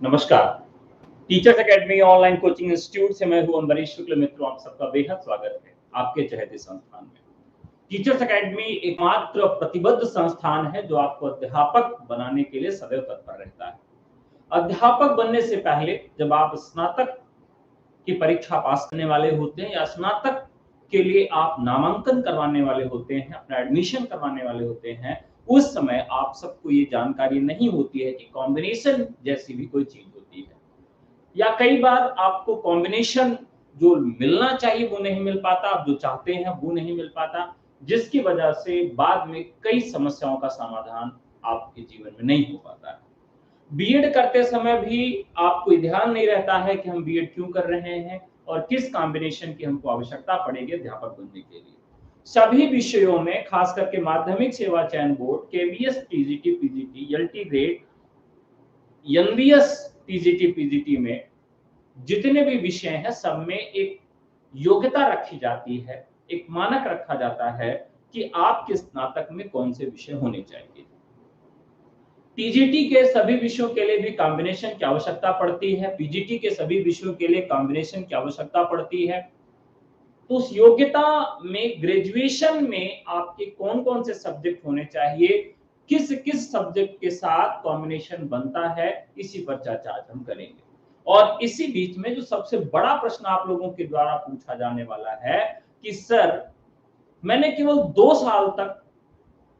नमस्कार। Teachers academy online coaching institute से मैं हूं अम्बरीश शुक्ल। मित्रों, आप सबका बेहद स्वागत है आपके चहेते संस्थान में। टीचर्स एकेडमी एकमात्र प्रतिबद्ध संस्थान है जो आपको अध्यापक बनाने के लिए सदैव तत्पर रहता है। अध्यापक बनने से पहले जब आप स्नातक की परीक्षा पास करने वाले होते हैं या स्नातक के लिए आप नामांकन करवाने वाले होते हैं, अपना एडमिशन करवाने वाले होते हैं, उस समय आप सबको ये जानकारी नहीं होती है कि कॉम्बिनेशन जैसी भी कोई चीज होती है, या कई बार आपको कॉम्बिनेशन जो मिलना चाहिए वो नहीं मिल पाता, आप जो चाहते हैं वो नहीं मिल पाता, जिसकी वजह से बाद में कई समस्याओं का समाधान आपके जीवन में नहीं हो पाता है। बीएड करते समय भी आपको ध्यान नहीं रहता है कि हम बीएड क्यों कर रहे हैं और किस कॉम्बिनेशन की हमको आवश्यकता पड़ेगी अध्यापक बनने के लिए। सभी विषयों में, खास करके माध्यमिक सेवा चयन board, KVS, TGT, PGT, LT grade, NBS, TGT, PGT में जितने भी विषय हैं सब में एक योग्यता रखी जाती है, एक मानक रखा जाता है कि आपके स्नातक में कौन से विषय होने चाहिए। टीजीटी के सभी विषयों के लिए भी कॉम्बिनेशन की आवश्यकता पड़ती है, पीजीटी के सभी विषयों के लिए कॉम्बिनेशन की आवश्यकता पड़ती है। तो उस योग्यता में, ग्रेजुएशन में आपके कौन कौन से सब्जेक्ट होने चाहिए, किस किस सब्जेक्ट के साथ कॉम्बिनेशन बनता है, इसी पर चर्चा आज हम करेंगे। और इसी बीच में जो सबसे बड़ा प्रश्न आप लोगों के द्वारा पूछा जाने वाला है कि सर, मैंने केवल 2 साल तक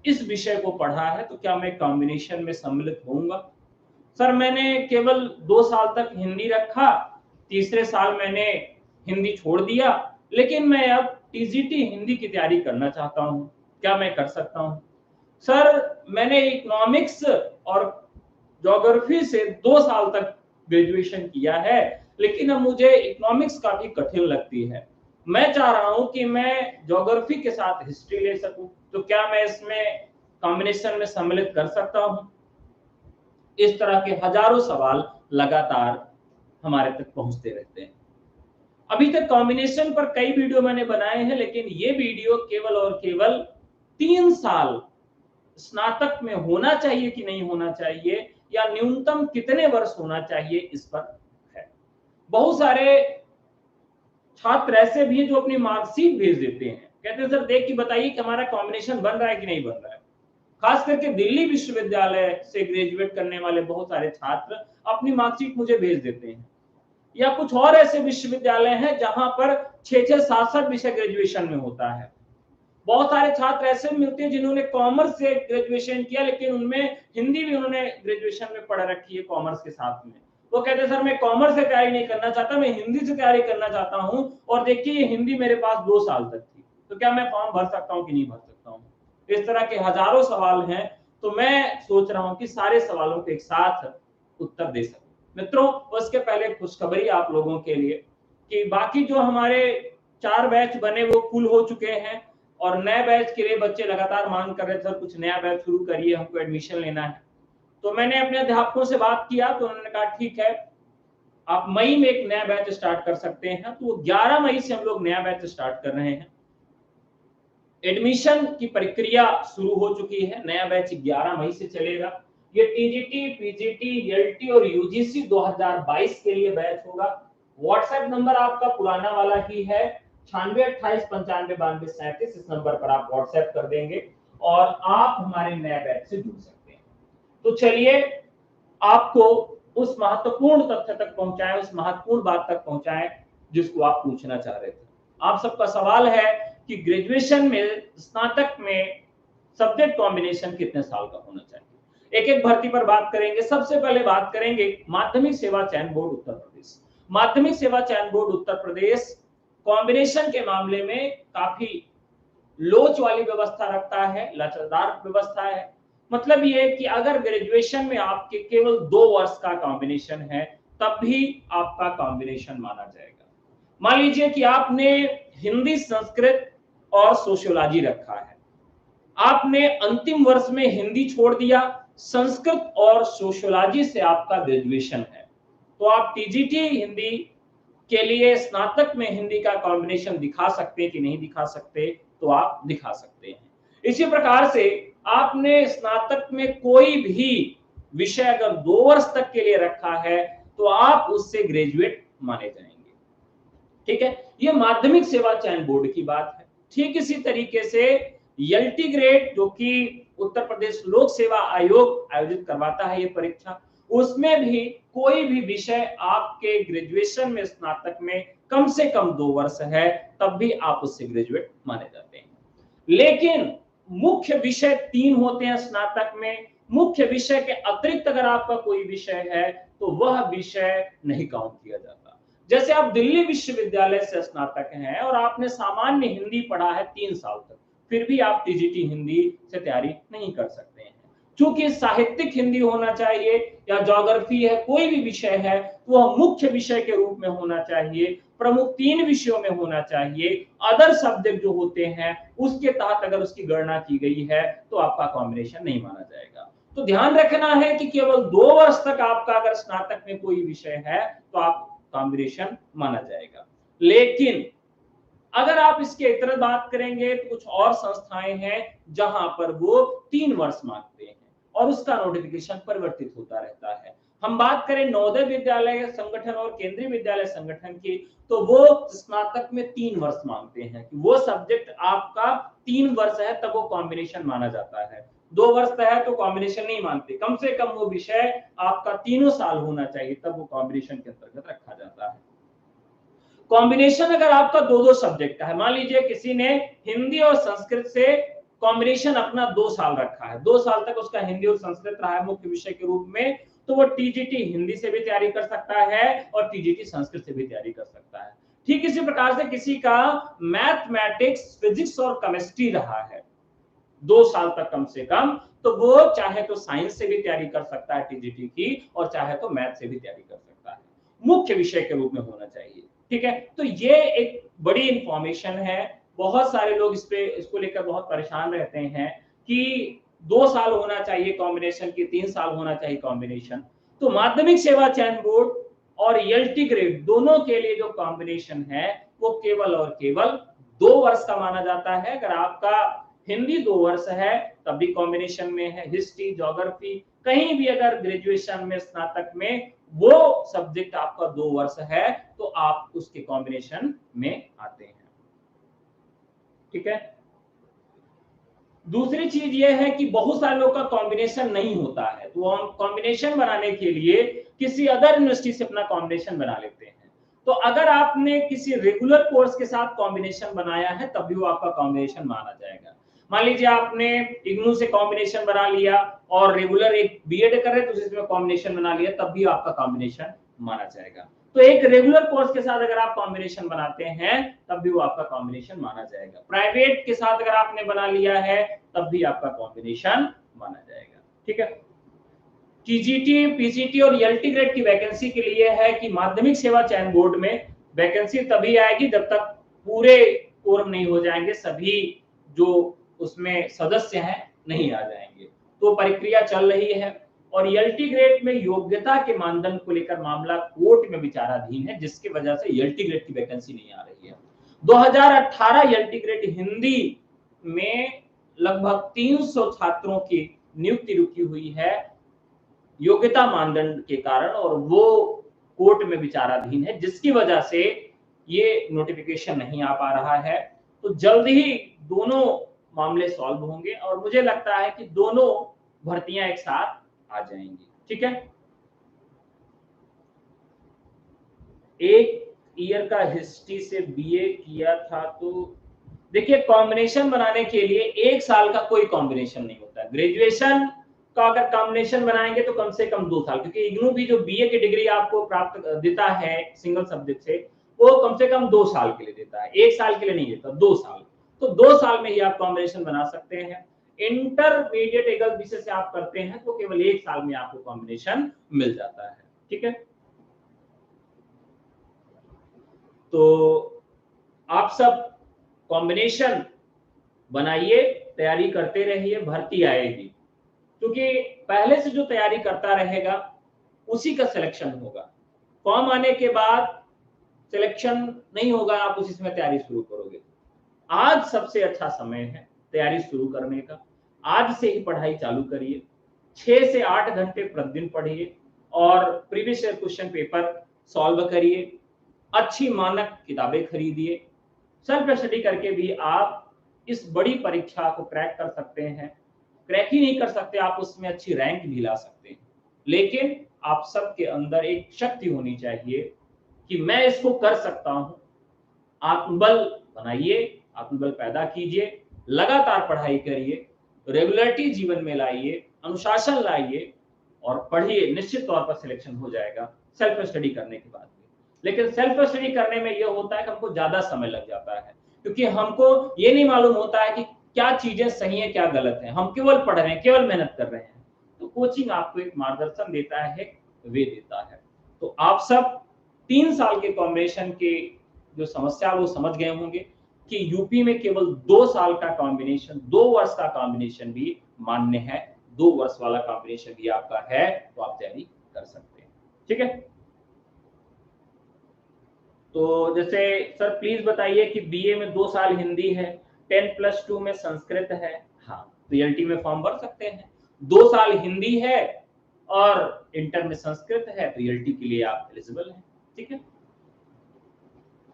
इस विषय को पढ़ा है तो क्या मैं कॉम्बिनेशन में सम्मिलित होऊंगा? सर, मैंने केवल 2 साल तक हिंदी रखा, तीसरे साल मैंने हिंदी छोड़ दिया, लेकिन मैं अब टीजीटी हिंदी की तैयारी करना चाहता हूं, क्या मैं कर सकता हूं? सर, मैंने इकोनॉमिक्स और ज्योग्राफी से 2 साल तक ग्रेजुएशन किया है, लेकिन अब मुझे इकोनॉमिक्स काफी कठिन लगती है, मैं चाह रहा हूं कि मैं ज्योग्राफी के साथ हिस्ट्री ले सकूं, तो क्या मैं इसमें कॉम्बिनेशन में सम्मिलित कर सकता हूं? इस तरह के हजारों सवाल लगातार हमारे तक पहुंचते रहते हैं। अभी तक कॉम्बिनेशन पर कई वीडियो मैंने बनाए हैं, लेकिन ये वीडियो केवल और केवल 3 साल स्नातक में होना चाहिए कि नहीं होना चाहिए, या न्यूनतम कितने वर्ष होना चाहिए, इस पर है। बहुत सारे छात्र ऐसे भी हैं जो अपनी मार्कशीट भेज देते हैं, कहते हैं सर देख के बताइए कि हमारा कॉम्बिनेशन बन रहा है कि नहीं बन रहा है। खास करके दिल्ली विश्वविद्यालय से ग्रेजुएट करने वाले बहुत सारे छात्र अपनी मार्कशीट मुझे भेज देते हैं, या कुछ और ऐसे विश्वविद्यालय हैं जहां पर 6-6, 7-7 विषय ग्रेजुएशन में होता है। बहुत सारे छात्र ऐसे मिलते हैं जिन्होंने कॉमर्स से ग्रेजुएशन किया, लेकिन उनमें हिंदी भी उन्होंने ग्रेजुएशन में पढ़ रखी है कॉमर्स के साथ में। वो कहते हैं सर मैं कॉमर्स से तैयारी नहीं करना चाहता, मैं हिंदी से तैयारी करना चाहता हूं, और देखिए ये हिंदी मेरे पास 2 साल तक थी, तो क्या मैं फॉर्म भर सकता हूं कि नहीं भर सकता हूं? इस तरह के हजारों सवाल हैं, तो मैं सोच रहा हूं कि सारे सवालों के एक साथ उत्तर दे सकूं। मित्रों, उसके पहले खुशखबरी आप लोगों के लिए कि बाकी जो हमारे 4 बैच बने वो फुल हो चुके हैं, और नए बैच के लिए बच्चे लगातार मांग कर रहे थे, कुछ नया बैच शुरू करिए, हमको एडमिशन लेना है। तो मैंने अपने अध्यापकों से बात किया, तो उन्होंने कहा ठीक है, आप मई में एक नया बैच स्टार्ट कर सकते हैं। तो 11 मई से हम लोग नया बैच स्टार्ट कर रहे हैं। एडमिशन की प्रक्रिया शुरू हो चुकी है, नया बैच 11 मई से चलेगा। ये टीजीटी, पीजीटी, एलटी और यूजीसी 2022 के लिए बैच होगा। व्हाट्सएप नंबर आपका पुराना वाला ही है, 9628959237। इस नंबर पर आप व्हाट्सएप कर देंगे और आप हमारे नए बैच से जुड़ सकते हैं। तो चलिए आपको उस महत्वपूर्ण तथ्य तक पहुंचाएं, उस महत्वपूर्ण बात तक पहुंचाएं जिसको आप पूछना चाह रहे थे। आप सबका सवाल है कि ग्रेजुएशन में, स्नातक में सब्जेक्ट कॉम्बिनेशन कितने साल का होना चाहिए। एक एक भर्ती पर बात करेंगे। सबसे पहले बात करेंगे माध्यमिक सेवा चयन बोर्ड उत्तर प्रदेश। माध्यमिक सेवा चयन बोर्ड उत्तर प्रदेश कॉम्बिनेशन के मामले में काफी लोच वाली व्यवस्था रखता है, लचरदार व्यवस्था है। मतलब ये है कि अगर ग्रेजुएशन में आपके केवल 2 वर्ष का कॉम्बिनेशन है, तब भी आपका कॉम्बिनेशन माना जाएगा। मान लीजिए कि आपने हिंदी, संस्कृत और सोशियोलॉजी रखा है, आपने अंतिम वर्ष में हिंदी छोड़ दिया, संस्कृत और सोशियोलॉजी से आपका ग्रेजुएशन है, तो आप टीजीटी हिंदी के लिए स्नातक में हिंदी का कॉम्बिनेशन दिखा सकते हैं कि नहीं दिखा सकते, तो आप दिखा सकते हैं। इसी प्रकार से आपने स्नातक में कोई भी विषय अगर 2 वर्ष तक के लिए रखा है तो आप उससे ग्रेजुएट माने जाएंगे। ठीक है, ये माध्यमिक सेवा चयन बोर्ड की बात है। ठीक इसी तरीके से एलटी ग्रेड जो कि उत्तर प्रदेश लोक सेवा आयोग आयोजित करवाता है ये परीक्षा, उसमें भी कोई भी विषय आपके ग्रेजुएशन में स्नातक में कम से कम 2 वर्ष है तब भी आप उससे ग्रेजुएट माने जाते हैं। लेकिन मुख्य विषय 3 होते हैं स्नातक में, मुख्य विषय के अतिरिक्त अगर आपका कोई विषय है तो वह विषय नहीं काउंट किया जाता। जैसे आप दिल्ली विश्वविद्यालय से स्नातक हैं और आपने सामान्य हिंदी पढ़ा है 3 साल तक, फिर भी आप टीजीटी हिंदी से तैयारी नहीं कर सकते हैं। चूंकि साहित्यिक हिंदी होना चाहिए या ज्योग्राफी है, कोई भी विषय है तो वह मुख्य विषय के रूप में होना चाहिए, प्रमुख 3 विषयों में होना चाहिए। अदर सब्जेक्ट जो होते हैं उसके तहत अगर उसकी गणना की गई है तो आपका कॉम्बिनेशन नहीं माना जाएगा। तो ध्यान रखना है कि केवल 2 वर्ष तक आपका अगर स्नातक में कोई विषय है तो आप कॉम्बिनेशन माना जाएगा। लेकिन अगर आप इसके इतर बात करेंगे तो कुछ और संस्थाएं हैं जहां पर वो 3 वर्ष मांगते हैं और उसका नोटिफिकेशन परिवर्तित होता रहता है। हम बात करें नवोदय विद्यालय संगठन और केंद्रीय विद्यालय संगठन की, तो वो स्नातक में 3 वर्ष मांगते हैं कि वो सब्जेक्ट आपका 3 वर्ष है तब वो कॉम्बिनेशन माना जाता है। 2 वर्ष है तो कॉम्बिनेशन नहीं मानते, कम से कम वो विषय आपका 3 साल होना चाहिए तब वो कॉम्बिनेशन के अंतर्गत रखा जाता है। कॉम्बिनेशन अगर आपका 2-2 सब्जेक्ट का है, मान लीजिए किसी ने हिंदी और संस्कृत से कॉम्बिनेशन अपना 2 साल रखा है, 2 साल तक उसका हिंदी और संस्कृत रहा है मुख्य विषय के रूप में, तो वो टीजीटी हिंदी से भी तैयारी कर सकता है और टीजीटी संस्कृत से भी तैयारी कर सकता है। ठीक इसी प्रकार से किसी का मैथमेटिक्स, फिजिक्स और केमिस्ट्री रहा है 2 साल तक कम से कम, तो वो चाहे तो साइंस से भी तैयारी कर सकता है टीजीटी की और चाहे तो मैथ से भी तैयारी कर सकता है। मुख्य विषय के रूप में होना चाहिए। ठीक है, तो ये एक बड़ी इंफॉर्मेशन है। बहुत सारे लोग इसको लेकर बहुत परेशान रहते हैं कि 2 साल होना चाहिए कॉम्बिनेशन की, 3 साल होना चाहिए कॉम्बिनेशन। तो माध्यमिक सेवा चयन बोर्ड और एलटी ग्रेड दोनों के लिए जो कॉम्बिनेशन है वो केवल और केवल 2 वर्ष का माना जाता है। अगर आपका हिंदी 2 वर्ष है तब भी कॉम्बिनेशन में है, हिस्ट्री, ज्योग्राफी कहीं भी अगर ग्रेजुएशन में स्नातक में वो सब्जेक्ट आपका 2 वर्ष है तो आप उसके कॉम्बिनेशन में आते हैं। ठीक है, दूसरी चीज ये है कि बहुत सारे लोग का कॉम्बिनेशन नहीं होता है, तो हम कॉम्बिनेशन बनाने के लिए किसी अदर यूनिवर्सिटी से अपना कॉम्बिनेशन बना लेते हैं। तो अगर आपने किसी रेगुलर कोर्स के साथ कॉम्बिनेशन बनाया है तब भी वो आपका कॉम्बिनेशन माना जाएगा। मान लीजिए आपने इग्नू से कॉम्बिनेशन बना लिया और रेगुलर एक बीएड कर रहे तो इसमें कॉम्बिनेशन बना लिया तब भी आपका कॉम्बिनेशन माना जाएगा। तो एक रेगुलर कोर्स के साथ अगर आप कॉम्बिनेशन बनाते हैं तब भी वो आपका कॉम्बिनेशन माना जाएगा। प्राइवेट के साथ अगर आपने बना लिया है तब भी आपका कॉम्बिनेशन माना जाएगा। ठीक है, टीजीटी, पीजीटी और एलटी ग्रेड की वैकेंसी के लिए है कि माध्यमिक सेवा चयन बोर्ड में वैकेंसी तभी आएगी जब तक पूरे कोरम नहीं हो जाएंगे, सभी जो उसमें सदस्य हैं नहीं आ जाएंगे। तो प्रक्रिया चल रही है और एलटी ग्रेड में योग्यता के मानदंड को लेकर मामला कोर्ट में विचाराधीन है, जिसकी वजह से एलटी ग्रेड की वैकेंसी नहीं आ रही है। 2018 एलटी ग्रेड हिंदी में लगभग 300 छात्रों की नियुक्ति रुकी हुई है योग्यता मानदंड के कारण और वो कोर्ट में विचाराधीन है, जिसकी वजह से ये नोटिफिकेशन नहीं आ पा रहा है। तो जल्द ही दोनों मामले सॉल्व होंगे और मुझे लगता है कि दोनों भर्तियां एक साथ आ जाएंगी। ठीक है, एक ईयर का हिस्ट्री से बीए किया था तो देखिए कॉम्बिनेशन बनाने के लिए 1 साल का कोई कॉम्बिनेशन नहीं होता। ग्रेजुएशन का अगर कॉम्बिनेशन बनाएंगे तो कम से कम 2 साल, क्योंकि इग्नू भी जो बीए की डिग्री आपको प्राप्त देता है सिंगल सब्जेक्ट से वो कम से कम 2 साल के लिए देता है, 1 साल के लिए नहीं देता, 2 साल। तो 2 साल में ही आप कॉम्बिनेशन बना सकते हैं। इंटरमीडिएट अगर विषय से आप करते हैं तो केवल 1 साल में आपको कॉम्बिनेशन मिल जाता है। ठीक है, तो आप सब कॉम्बिनेशन बनाइए, तैयारी करते रहिए, भर्ती आएगी। क्योंकि पहले से जो तैयारी करता रहेगा उसी का सिलेक्शन होगा। फॉर्म आने के बाद सिलेक्शन नहीं होगा, आप उसी समय तैयारी शुरू करोगे। आज सबसे अच्छा समय है तैयारी शुरू करने का। आज से ही पढ़ाई चालू करिए। 6 से 8 घंटे प्रतिदिन पढ़िए और previous year question paper solve करिए, अच्छी मानक किताबें खरीदिए। सेल्फ स्टडी करके भी आप इस बड़ी परीक्षा को क्रैक कर सकते हैं। क्रैक ही नहीं कर सकते, आप उसमें अच्छी रैंक भी ला सकते हैं। लेकिन आप सबके अंदर एक शक्ति होनी चाहिए कि मैं इसको कर सकता हूं। आत्मबल बनाइए, आत्मबल पैदा कीजिए, लगातार पढ़ाई करिए, रेगुलरिटी जीवन में लाइए, अनुशासन लाइए और पढ़िए। निश्चित तौर पर सिलेक्शन हो जाएगा सेल्फ स्टडी करने के बाद भी। लेकिन सेल्फ स्टडी करने में यह होता है कि हमको ज्यादा समय लग जाता है, क्योंकि हमको ये नहीं मालूम होता है कि क्या चीजें सही है क्या गलत है। हम केवल पढ़ रहे हैं, केवल मेहनत कर रहे हैं। तो कोचिंग आपको एक मार्गदर्शन देता है, वे देता है। तो आप सब 3 साल के कॉम्बिनेशन के जो समस्या वो समझ गए होंगे कि यूपी में केवल 2 साल का कॉम्बिनेशन, 2 वर्ष का कॉम्बिनेशन भी मान्य है। 2 वर्ष वाला कॉम्बिनेशन भी आपका है तो आप तैयारी कर सकते हैं। ठीक है, तो जैसे सर प्लीज बताइए कि बीए में 2 साल हिंदी है, 10+2 में संस्कृत है। हाँ, पीएलटी में फॉर्म भर सकते हैं। 2 साल हिंदी है और इंटर में संस्कृत है, पीएलटी के लिए आप एलिजिबल हैं। ठीक है,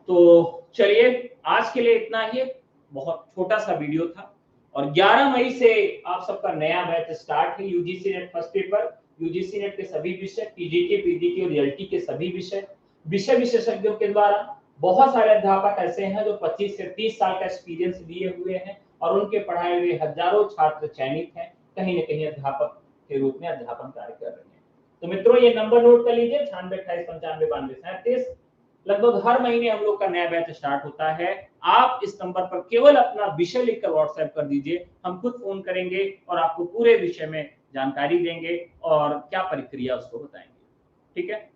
तो चलिए आज के लिए इतना ही। बहुत छोटा सा वीडियो था और 11 मई से आप सबका नया बैच स्टार्ट है। UGC net first paper, UGC net के सभी विषय, पीजीटी, पीजीटी और रियलिटी के सभी विषय विशेषज्ञों के द्वारा। बहुत सारे अध्यापक ऐसे हैं जो 25 से 30 साल का एक्सपीरियंस लिए हुए हैं और उनके पढ़ाए हुए हजारों छात्र चयनित हैं, कहीं न कहीं अध्यापक के रूप में अध्यापन कार्य कर रहे हैं। तो मित्रों ये नंबर नोट कर लीजिए, 9628959237। लगभग हर महीने हम लोग का नया बैच स्टार्ट होता है। आप इस नंबर पर केवल अपना विषय लिखकर व्हाट्सएप कर दीजिए, हम खुद फोन करेंगे और आपको पूरे विषय में जानकारी देंगे और क्या प्रक्रिया उसको बताएंगे। ठीक है,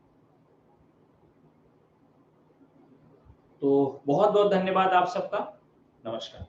तो बहुत बहुत धन्यवाद आप सबका। नमस्कार।